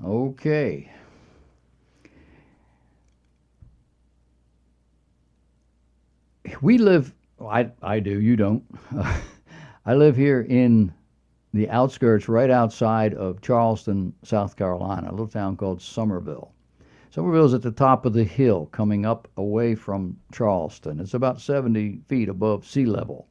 Okay. We live, I do, you don't. I live here in the outskirts, right outside of Charleston, South Carolina, a little town called Summerville. Summerville is at the top of the hill coming up away from Charleston. It's about 70 feet above sea level.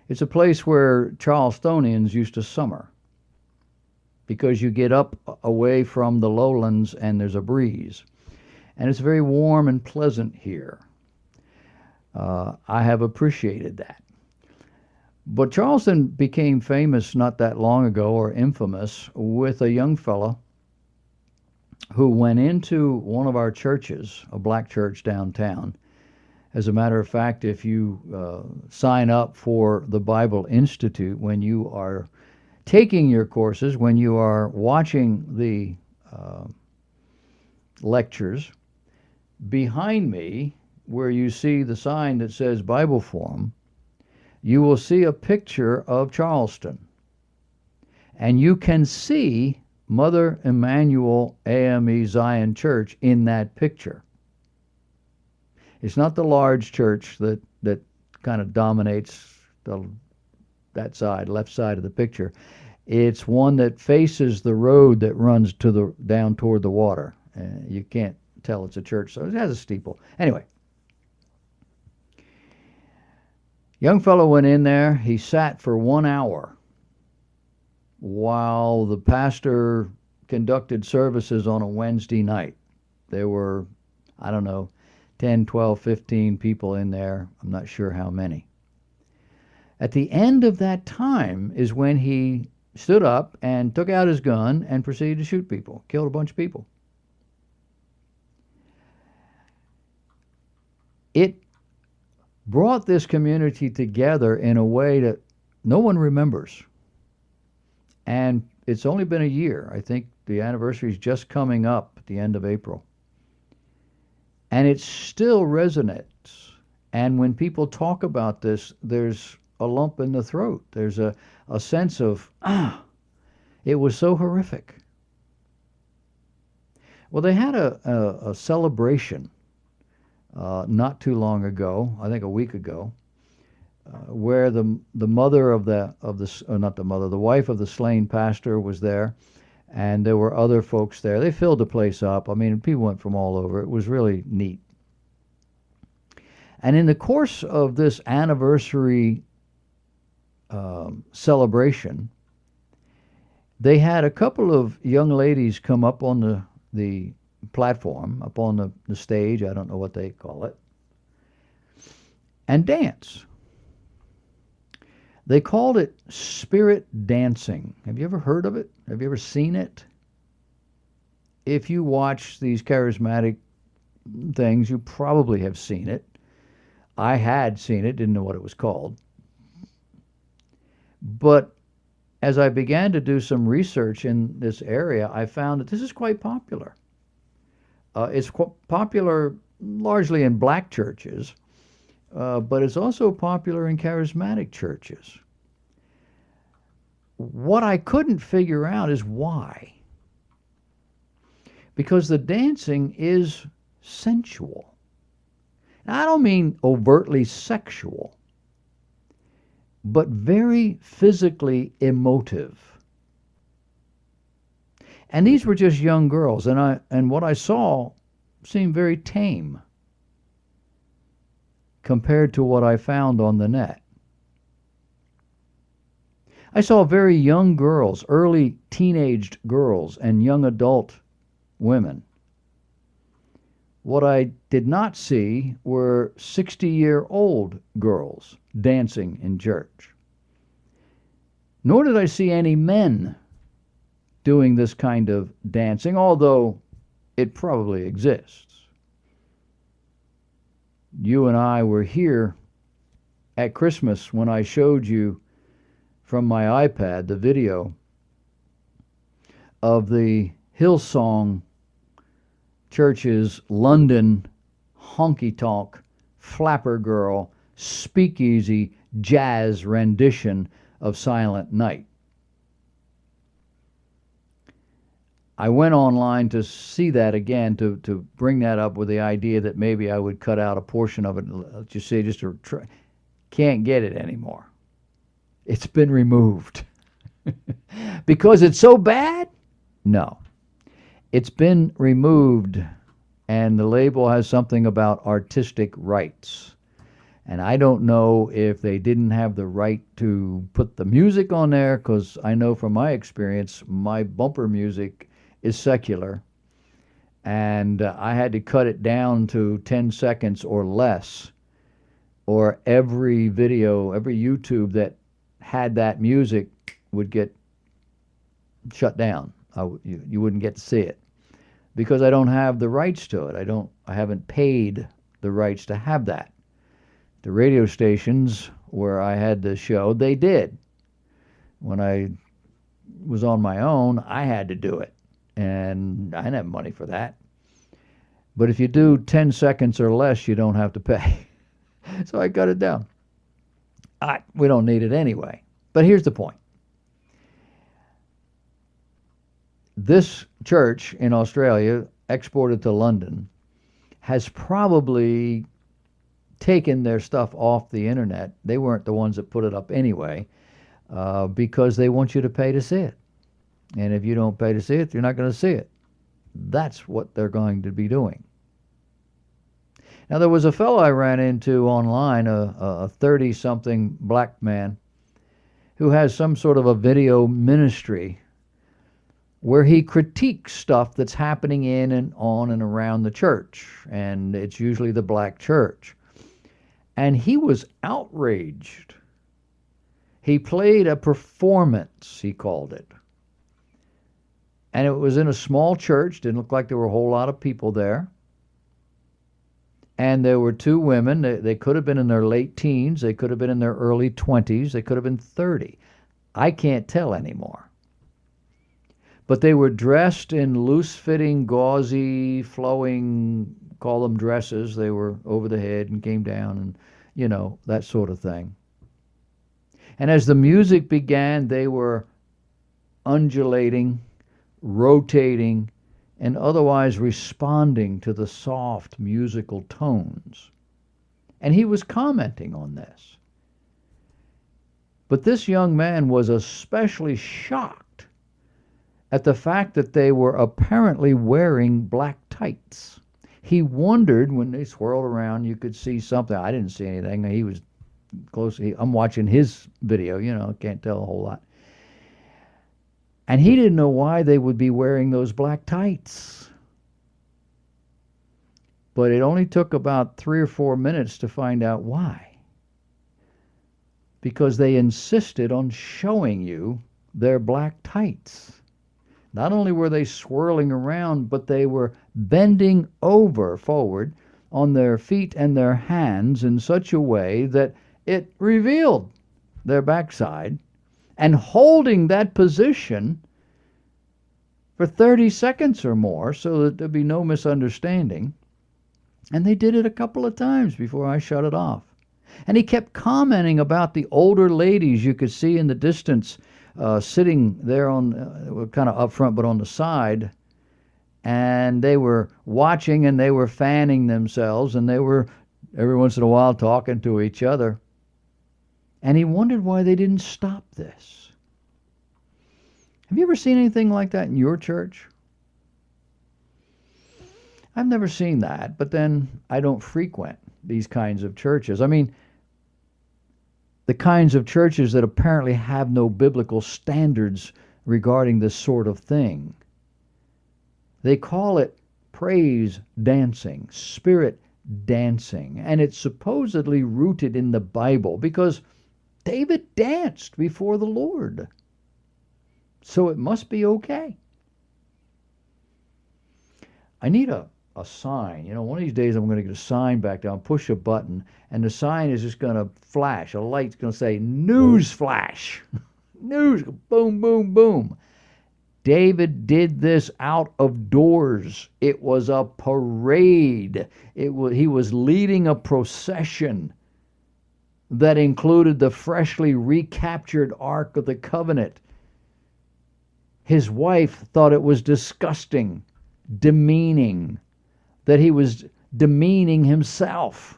It's a place where Charlestonians used to summer because you get up away from the lowlands and there's a breeze. And it's very warm and pleasant here. I have appreciated that. But Charleston became famous not that long ago, or infamous, with a young fella who went into one of our churches, a black church downtown. As a matter of fact, if you sign up for the Bible Institute when you are taking your courses, when you are watching the uh, lectures, behind me, where you see the sign that says Bible Forum, you will see a picture of Charleston. And you can see Mother Emanuel AME Zion Church in that picture. It's not the large church that kind of dominates that side, left side of the picture. It's one that faces the road that runs to the down toward the water. You can't tell it's a church, so it has a steeple. Anyway, young fellow went in there. He sat for 1 hour while the pastor conducted services on a Wednesday night. There were, I don't know, 10, 12, 15 people in there. I'm not sure how many. At the end of that time is when he stood up and took out his gun and proceeded to shoot people, killed a bunch of people. It brought this community together in a way that no one remembers. And it's only been a year. I think the anniversary is just coming up at the end of April. And it still resonates. And when people talk about this, there's a lump in the throat. There's a sense of, it was so horrific. Well, they had a celebration not too long ago, I think a week ago, where the mother of the not the mother, the wife of the slain pastor was there, and there were other folks there. They filled the place up. I mean, people went from all over. It was really neat. And in the course of this anniversary celebration, they had a couple of young ladies come up on the platform, up on the stage, I don't know what they call it, and dance. They called it spirit dancing. Have you ever heard of it? Have you ever seen it? If you watch these charismatic things, you probably have seen it. I had seen it, didn't know what it was called. But as I began to do some research in this area, I found that this is quite popular. It's popular largely in black churches, but it's also popular in charismatic churches. What I couldn't figure out is why. Because the dancing is sensual. Now, I don't mean overtly sexual, but very physically emotive. And these were just young girls, and what I saw seemed very tame compared to what I found on the net. I saw very young girls, early teenaged girls, and young adult women. What I did not see were 60-year-old girls dancing in church. Nor did I see any men doing this kind of dancing, although it probably exists. You and I were here at Christmas when I showed you from my iPad the video of the Hillsong Church's London honky-tonk, flapper girl, speakeasy jazz rendition of Silent Night. I went online to see that again, to bring that up with the idea that maybe I would cut out a portion of it. Just say, just to try. Can't get it anymore. It's been removed. Because it's so bad? No. It's been removed, and the label has something about artistic rights. And I don't know if they didn't have the right to put the music on there, because I know from my experience, my bumper music is secular. And I had to cut it down to 10 seconds or less, or every video, every YouTube that had that music would get shut down. You wouldn't get to see it because I don't have the rights to it. I haven't paid the rights to have that. The radio stations where I had the show, they did. When I was on my own, I had to do it, and I didn't have money for that. But if you do 10 seconds or less, you don't have to pay. So I cut it down. We don't need it anyway. But here's the point. This church in Australia, exported to London, has probably taken their stuff off the internet. They weren't the ones that put it up anyway, because they want you to pay to see it. And if you don't pay to see it, you're not going to see it. That's what they're going to be doing. Now, there was a fellow I ran into online, a 30-something black man, who has some sort of a video ministry where he critiques stuff that's happening in and on and around the church, and it's usually the black church. And he was outraged. He played a performance, he called it. And it was in a small church. Didn't look like there were a whole lot of people there. And there were two women. They could have been in their late teens. They could have been in their early 20s. They could have been 30. I can't tell anymore. But they were dressed in loose-fitting, gauzy, flowing, call them dresses. They were over the head and came down and, that sort of thing. And as the music began, they were undulating, rotating, and otherwise responding to the soft musical tones. And he was commenting on this. But this young man was especially shocked at the fact that they were apparently wearing black tights. He wondered, when they swirled around, you could see something. I didn't see anything. He was close. I'm watching his video, can't tell a whole lot. And he didn't know why they would be wearing those black tights. But it only took about 3 or 4 minutes to find out why. Because they insisted on showing you their black tights. Not only were they swirling around, but they were bending over forward on their feet and their hands in such a way that it revealed their backside, and holding that position for 30 seconds or more so that there'd be no misunderstanding. And they did it a couple of times before I shut it off. And he kept commenting about the older ladies you could see in the distance, sitting there on, kind of up front, but on the side. And they were watching, and they were fanning themselves, and they were every once in a while talking to each other. And he wondered why they didn't stop this. Have you ever seen anything like that in your church? I've never seen that, but then I don't frequent these kinds of churches. I mean, the kinds of churches that apparently have no biblical standards regarding this sort of thing. They call it praise dancing, spirit dancing, and it's supposedly rooted in the Bible because David danced before the Lord. So it must be okay. I need a sign. One of these days I'm going to get a sign back down, push a button, and the sign is just going to flash. A light's going to say, news flash. News, boom, boom, boom. David did this out of doors. It was a parade. He was leading a procession that included the freshly recaptured Ark of the Covenant. His wife thought it was disgusting, demeaning, that he was demeaning himself.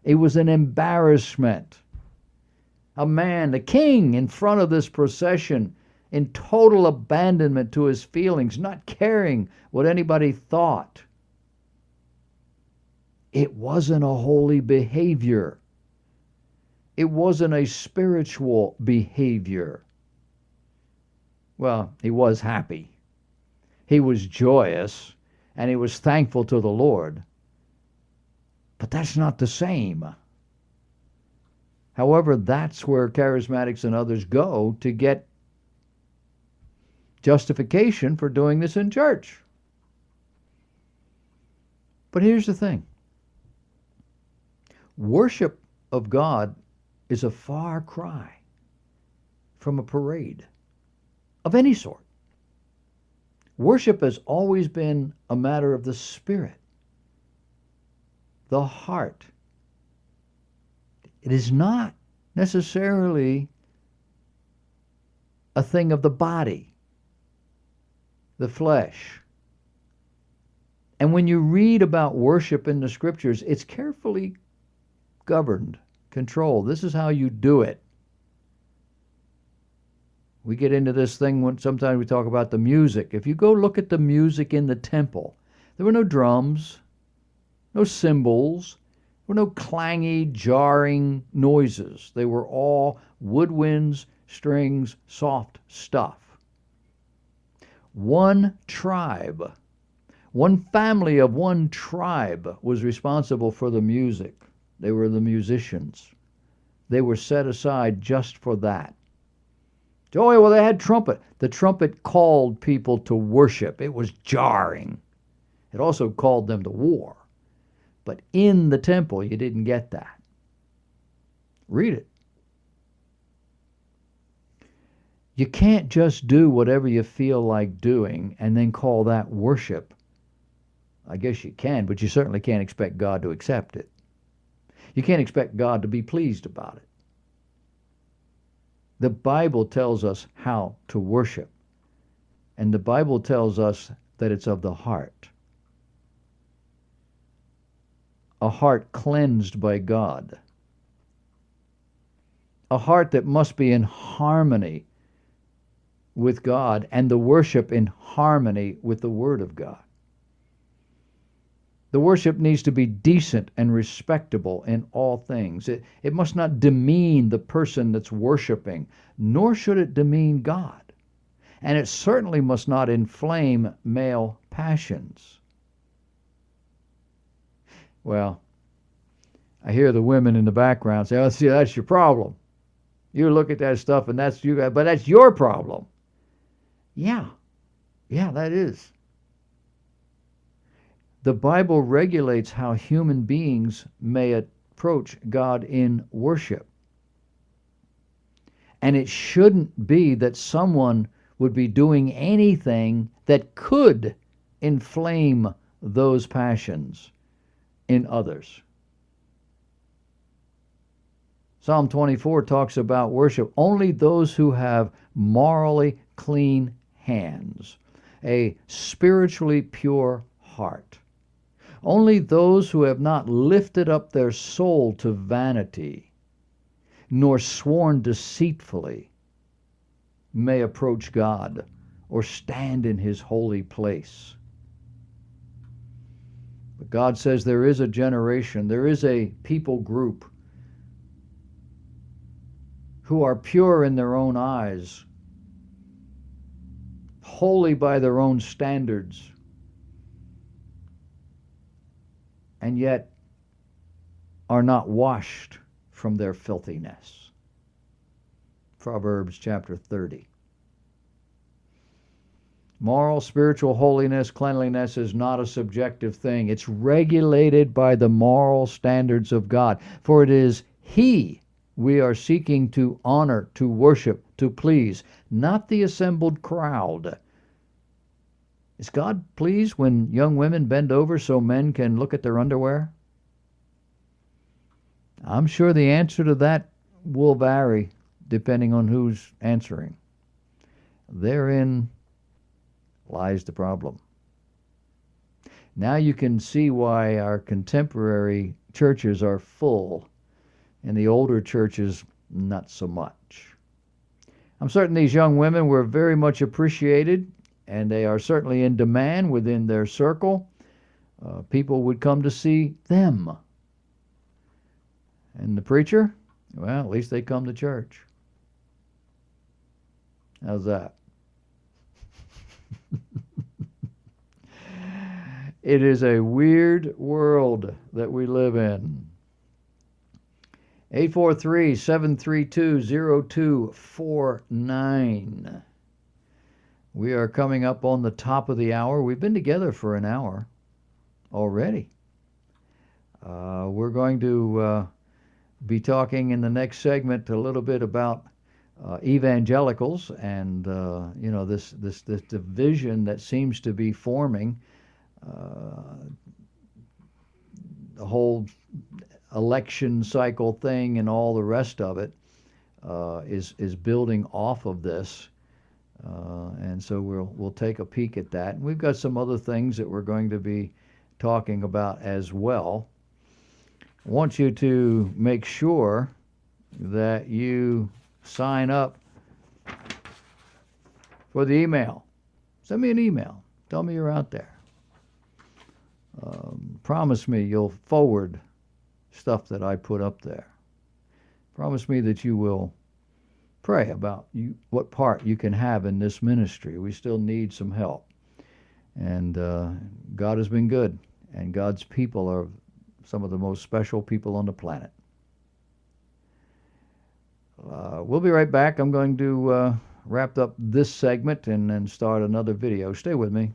It was an embarrassment. A man, the king, in front of this procession, in total abandonment to his feelings, not caring what anybody thought. It wasn't a holy behavior. It wasn't a spiritual behavior. Well, he was happy. He was joyous, and he was thankful to the Lord. But that's not the same. However, that's where charismatics and others go to get justification for doing this in church. But here's the thing. Worship of God is a far cry from a parade of any sort. Worship has always been a matter of the spirit, the heart. It is not necessarily a thing of the body, the flesh. And when you read about worship in the scriptures, it's carefully governed, controlled. This is how you do it. We get into this thing when sometimes we talk about the music. If you go look at the music in the temple, there were no drums, no cymbals, there were no clangy, jarring noises. They were all woodwinds, strings, soft stuff. One tribe, one family of one tribe was responsible for the music. They were the musicians. They were set aside just for that. Oh, well, they had trumpet. The trumpet called people to worship. It was jarring. It also called them to war. But in the temple, you didn't get that. Read it. You can't just do whatever you feel like doing and then call that worship. I guess you can, but you certainly can't expect God to accept it. You can't expect God to be pleased about it. The Bible tells us how to worship. And the Bible tells us that it's of the heart. A heart cleansed by God. A heart that must be in harmony with God, and the worship in harmony with the Word of God. The worship needs to be decent and respectable in all things. It must not demean the person that's worshiping, nor should it demean God. And it certainly must not inflame male passions. Well, I hear the women in the background say, "Oh, see, that's your problem. You look at that stuff and that's you, but that's your problem." Yeah, that is. The Bible regulates how human beings may approach God in worship. And it shouldn't be that someone would be doing anything that could inflame those passions in others. Psalm 24 talks about worship. Only those who have morally clean hands, a spiritually pure heart. Only those who have not lifted up their soul to vanity, nor sworn deceitfully, may approach God or stand in His holy place. But God says there is a generation, there is a people group who are pure in their own eyes, holy by their own standards, and yet are not washed from their filthiness. Proverbs chapter 30. Moral, spiritual holiness, cleanliness is not a subjective thing. It's regulated by the moral standards of God. For it is He we are seeking to honor, to worship, to please, not the assembled crowd. Is God pleased when young women bend over so men can look at their underwear? I'm sure the answer to that will vary depending on who's answering. Therein lies the problem. Now you can see why our contemporary churches are full and the older churches not so much. I'm certain these young women were very much appreciated, and they are certainly in demand within their circle. People would come to see them. And the preacher, well, at least they come to church. How's that? It is a weird world that we live in. 843-732-0249. We are coming up on the top of the hour. We've been together for an hour already. We're going to be talking in the next segment a little bit about evangelicals and this division that seems to be forming. The whole election cycle thing and all the rest of it is building off of this, and so we'll take a peek at that. And we've got some other things that we're going to be talking about as well. I want you to make sure that you sign up for the email. Send me an email. Tell me you're out there. Promise me you'll forward stuff that I put up there. Promise me that you will pray about what part you can have in this ministry. We still need some help. And God has been good, and God's people are some of the most special people on the planet. We'll be right back. I'm going to wrap up this segment and then start another video. Stay with me.